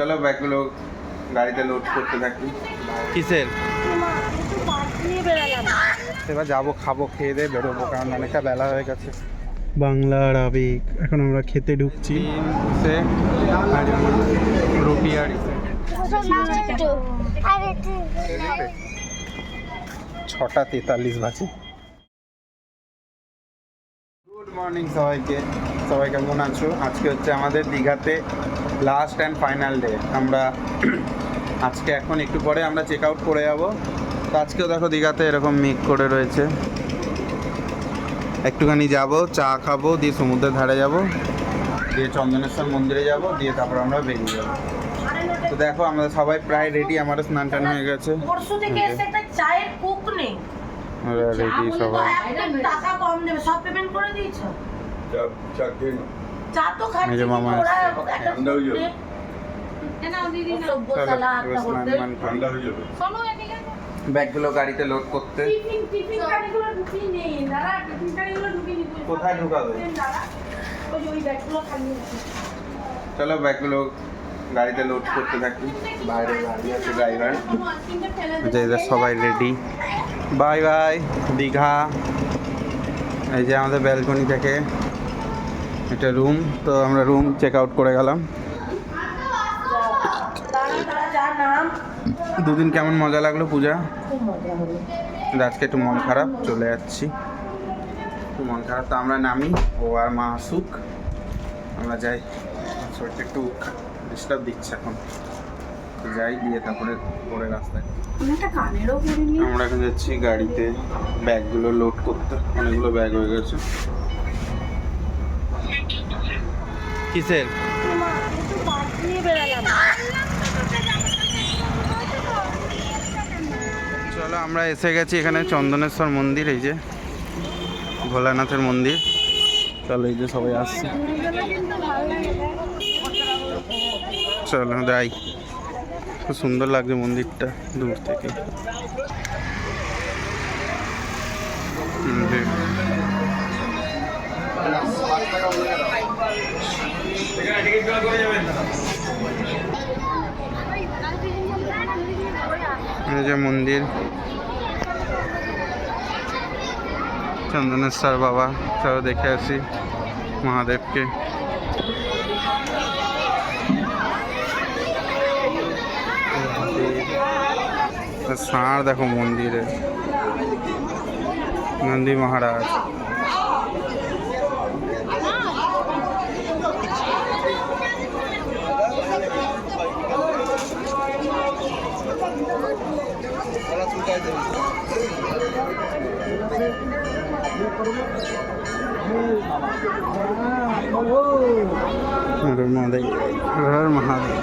চলো ব্যাগগুলো গাড়িতে লোড করতে থাকি। কিসের? এবার যাবো, খাবো, খেয়ে দিয়ে বেরোবো, কারণ অনেকটা বেলা হয়ে গেছে। বাংলার আবেগ, এখন আমরা খেতে ঢুকছি। রুটি আর 6:43 বাজে। গুড মর্নিং সবাইকে, সবাই কেমন আছো? আজকে হচ্ছে আমাদের দীঘাতে লাস্ট অ্যান্ড ফাইনাল ডে। আমরা আজকে এখন একটু পরে আমরা চেক আউট করে যাবো। তো আজকেও দেখো দীঘাতে এরকম মেঘ করে রয়েছে। একটুখানি যাব, চা খাবো, দিয়ে সমুদ্রের ধারে যাব, দিয়ে চন্দনেশ্বর মন্দিরে যাব, দিয়ে তারপর আমরা বেরিয়ে যাবো। তো দেখো আমরা সবাই প্রায় রেডি, আমারও স্নান টান হয়ে গেছে। রেডি সবাই। এই যে মামা ব্যাগগুলো গাড়িতে লোড করতে। কোথায় ঢুকাবে? চলো ব্যাগগুলো গাড়িতে লোড করতে থাকি। বাইরে গাড়ি আছে, ড্রাইভার। সবাই রেডি। Bye bye Digha. এই যে আমাদের ব্যালকনি থেকে একটা রুম, তো আমরা রুম চেক আউট করে গেলাম। দুদিন কেমন মজা লাগলো পূজা? আজকে একটু মন খারাপ, চলে যাচ্ছি। একটু মন খারাপ, তো আমরা নামি, ও আর মা আসুক, আমরা যাই। শরীরটা একটু ডিস্টার্ব দিচ্ছে এখন, যাই, দিয়ে তারপরে পরে রাস্তায় আমরা এখন যাচ্ছি গাড়িতে ব্যাগগুলো লোড করতে। অনেকগুলো ব্যাগ হয়ে গেছে। কিসের? চলো আমরা এসে গেছি এখানে চন্দনেশ্বর মন্দির, এই যে ভোলানাথের মন্দির। চলো এই যে সবাই আসছে, চলো যাই। খুব সুন্দর লাগছে মন্দিরটা দূর থেকে। এই যে মন্দির চন্দনেশ্বর বাবা, চলো দেখে আসি মহাদেবকে। ষাঁড় দেখো মন্দিরে, নন্দী মহারাজ। মহাদেব, হর মহাদেব।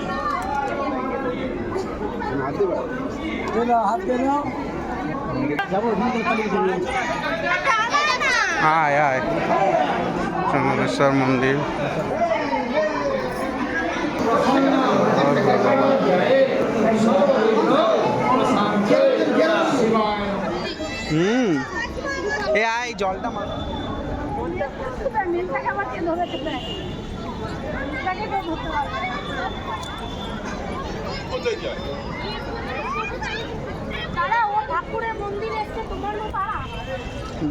আয় আয় চন্দনেশ্বর মন্দির। এ আয় জলটা মা।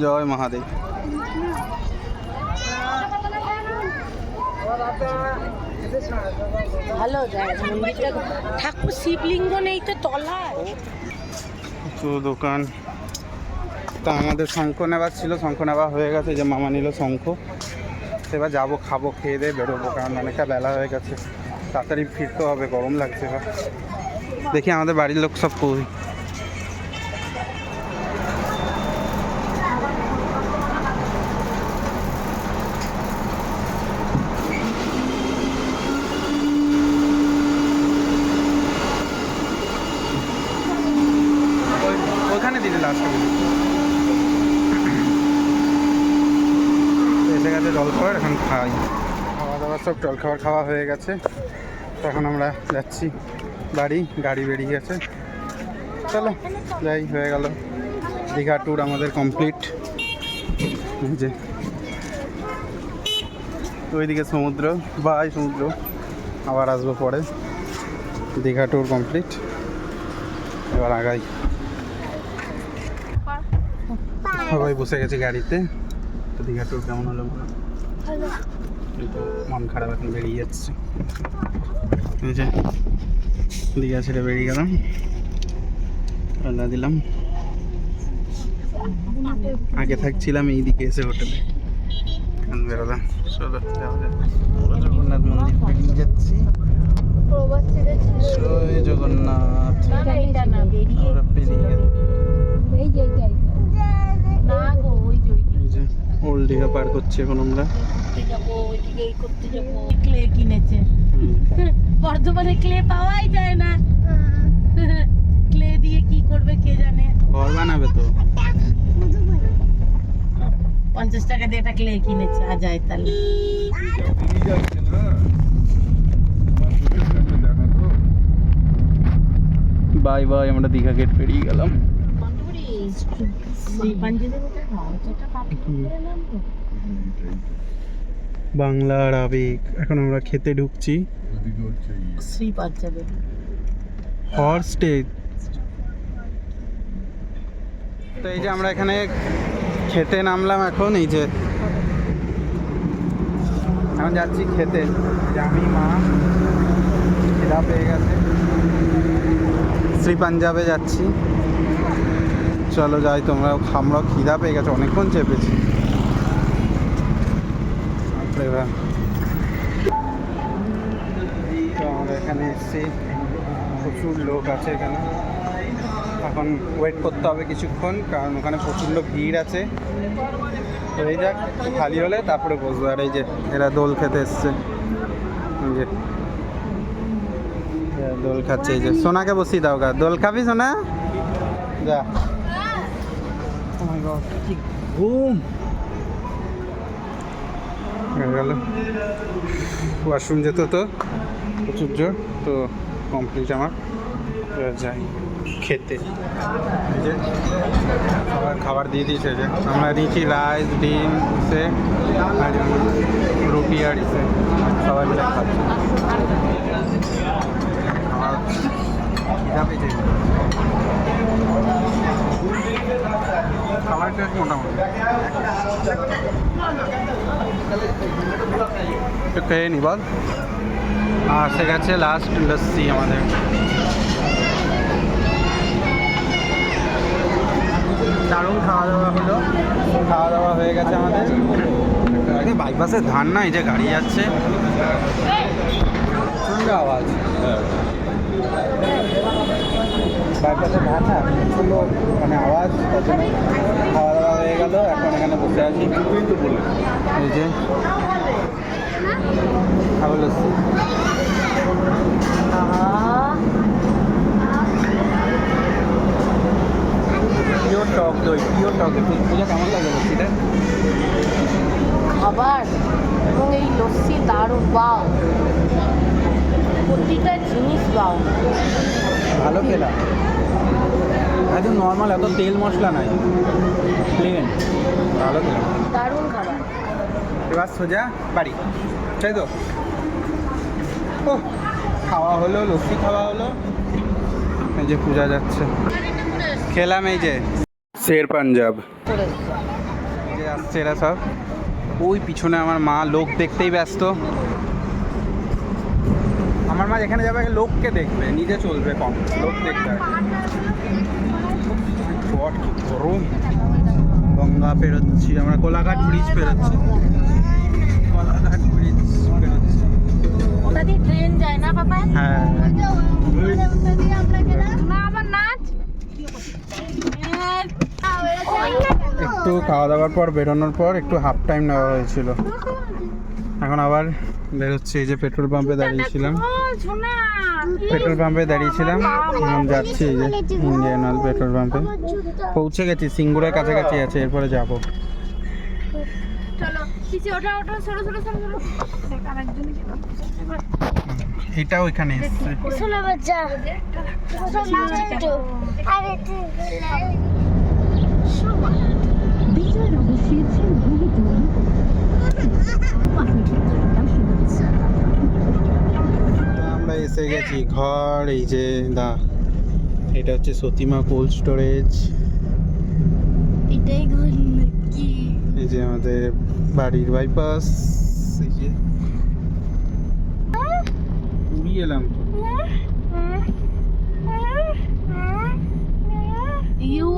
জয় মহাদেব। ভালো মন্দিরটা, ঠাকুর শিবলিঙ্গ নেই তো তলায়। দোকান। তা আমাদের শঙ্খ নেবার ছিল, শঙ্খ নেওয়া হয়ে গেছে, যে মামা নিল শঙ্খ। এবার যাবো, খাবো, খেয়ে দিয়ে বেরোবো, কারণ অনেকটা বেলা হয়ে গেছে, তাড়াতাড়ি ফিরতে হবে, গরম লাগছে। এবার দেখি আমাদের বাড়ির লোক সব কই। ওখানে দিলে লাস্ট এসে গেছে জলখাবার, এখন খাই। খাওয়া দাওয়া সব জলখাবার খাওয়া হয়ে গেছে, তো এখন আমরা যাচ্ছি বাড়ি। গাড়ি বেরিয়ে গেছে, চলো যাই। হয়ে গেল দীঘা ট্যুর আমাদের কমপ্লিট। যে ওইদিকে সমুদ্র, বাই সমুদ্র, আবার আসবো পরে। দীঘা ট্যুর কমপ্লিট, এবার আগাই। সবাই বসে গেছে গাড়িতে। তো দীঘা ট্যুর কেমন হলো বলো? কিন্তু মন খারাপ, এখন বেরিয়ে যাচ্ছে। এই যে দীঘা ছেড়ে বেরিয়ে গেলাম, আল্লাহ দিলাম। আগে থাকছিলাম এইদিকে এসে হোটেলে, এখন বেরোলাম। চলো যাওয়া যাক। আমরা জগন্নাথ মন্দির বেরিয়ে যাচ্ছি। জয় জগন্নাথ। আমরা পেরিয়ে গেলাম। এই যে ওল্ড দীঘা পার করছি এখন আমরা। ক্লে কিনেছে। বর্ধমানে ক্লে পাওয়াই যায় না। ক্লে দিয়ে কি করবে কে জানে। ঘর বানাবে তো। 50 টাকা দিয়ে একটা ক্লে কিনেছে, আ যায় তাহলে। বাই বাই, আমরা দীঘা গেট পেরিয়ে গেলাম। বাংলার আবেগ। এখন আমরা খেতে ঢুকছি। শ্রী পাঞ্জাবে হর্স স্টেজ। তো এই যে আমরা এখানে খেতে নামলাম এখন। এই যে এখন যাচ্ছি খেতে। যে আমি মা খিদা পেয়ে গেছে, শ্রী পাঞ্জাবে যাচ্ছি। চলো যাই, তোমরাও। আমরাও খিদা পেয়ে গেছে, অনেকক্ষণ চেপেছি। এবার তো আমরা এখানে এসেছি, প্রচুর লোক আছে এখানে। এখন ওয়েট করতে হবে কিছুক্ষণ, কারণ ওখানে প্রচণ্ড ভিড় আছে। তো এই যাক, খালি হলে তারপরে বসবো। আর এই যে এরা দোল খেতে এসছে, এই যে দোল খাচ্ছে। এই যে সোনাকে বসিয়ে দাও গা। দোল খাবি সোনা? যা। Oh my God, কি ঘুম গেল। ওয়াশরুম যেত তো প্রচুর জোর, তো কমপ্লিট আমার। এবার যাই খেতে। এই যে খাবার দিয়ে দিয়েছে। যে আমরা নিয়েছি রাইস, ডিম, ইসে আর রুটি আর ইসে, সবাই মিলে খাচ্ছি। আমার খিদা পেয়েছে। খাবার টেস্ট মোটামুটি। একটু খেয়ে নি বল। আসে গেছে লাস্ট লস্যি আমাদের। দারুণ খাওয়া দাওয়া হলো। খাওয়া দাওয়া হয়ে গেছে আমাদের। বাইপাসে ধান না, এই যে গাড়ি যাচ্ছে, প্রচণ্ড আওয়াজ। বাইপাসে ধান না, প্রচণ্ড মানে আওয়াজ। তার জন্য খাওয়া দাওয়া হয়ে গেল, এখন এখানে বসে আছি। এই যে খাবো লস্যি। পিওর টক দই, পিওর টক দই। পূজা কেমন লাগে লস্যিটা? খাবার এবং এই লস্যি দারুণ। বাও, প্রতিটা জিনিস বাও। ভালো খেলা, একদম নর্মাল, এত তেল মশলা নাই, প্লেন। ভালো খেলা, দারুণ খাবার। এবার সোজা বাড়ি, তাই তো? ও খাওয়া হলো, লস্যি খাওয়া হলো। এই যে পূজা যাচ্ছে, খেলাম। এই যে শের পাঞ্জাব, এই যে আসছে এরা সব। ওই পিছনে আমার মা, লোক দেখতেই ব্যস্ত। আমার মা যেখানে যাবে লোককে দেখবে, নিজে চলবে কম, লোক দেখবে। কি গরম। গঙ্গা পেরোচ্ছি আমরা, কোলাঘাট ব্রিজ পেরোচ্ছি, কোলাঘাট ব্রিজ পেরোচ্ছি। ওটা দিয়ে ট্রেন যায় না বাবা? হ্যাঁ। একটু খাওয়া দাওয়ার পর বেরোনোর পর একটু হাফ টাইম নেওয়া হয়েছিল। এখন আবার বেরোচ্ছি। এই যে পেট্রোল পাম্পে দাঁড়িয়েছিলাম, যাচ্ছি। এই যে ইন্ডিয়ান অয়েল পেট্রোল পাম্পে পৌঁছে গেছি। সিঙ্গুরের কাছাকাছি আছে, এরপরে যাব। এটাও এখানে এসছে। আমরা এসে গেছি ঘর। এই যে এটা হচ্ছে সতীমা কোল্ড স্টোরেজ। এটাই ঘর নাকি? এই যে আমাদের বাড়ির বাইপাস। এই যে উড়িয়ে এলাম তো। ইউ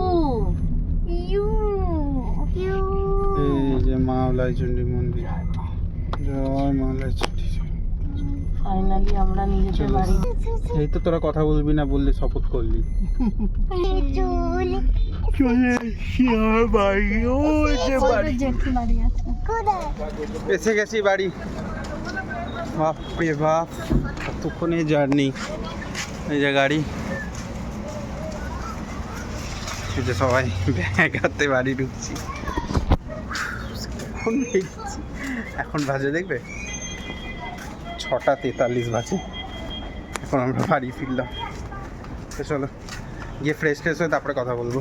এই যে মাওলাই চণ্ডী মন্দির। জয় মাওলাই চণ্ডী। ফাইনালি আমরা নিজেদের বাড়ি। এই তো তোরা কথা বলবি না বললে শপথ করলি। চলে এসছি আমার বাড়ি। ওই যে বাড়ি। জেঠু বাড়ি আছে। এসে গেছি বাড়ি। বাপ রে বাপ, কতক্ষণে জার্নি। এই যে গাড়ি। এই যে সবাই ব্যাগ হাতে বাড়ি ঢুকছি। এখন দেখছি এখন বাজে দেখবে 6:43 বাজে। এখন আমরা বাড়ি ফিরলাম। তো চলো গিয়ে ফ্রেশ হয়ে তারপরে কথা বলবো।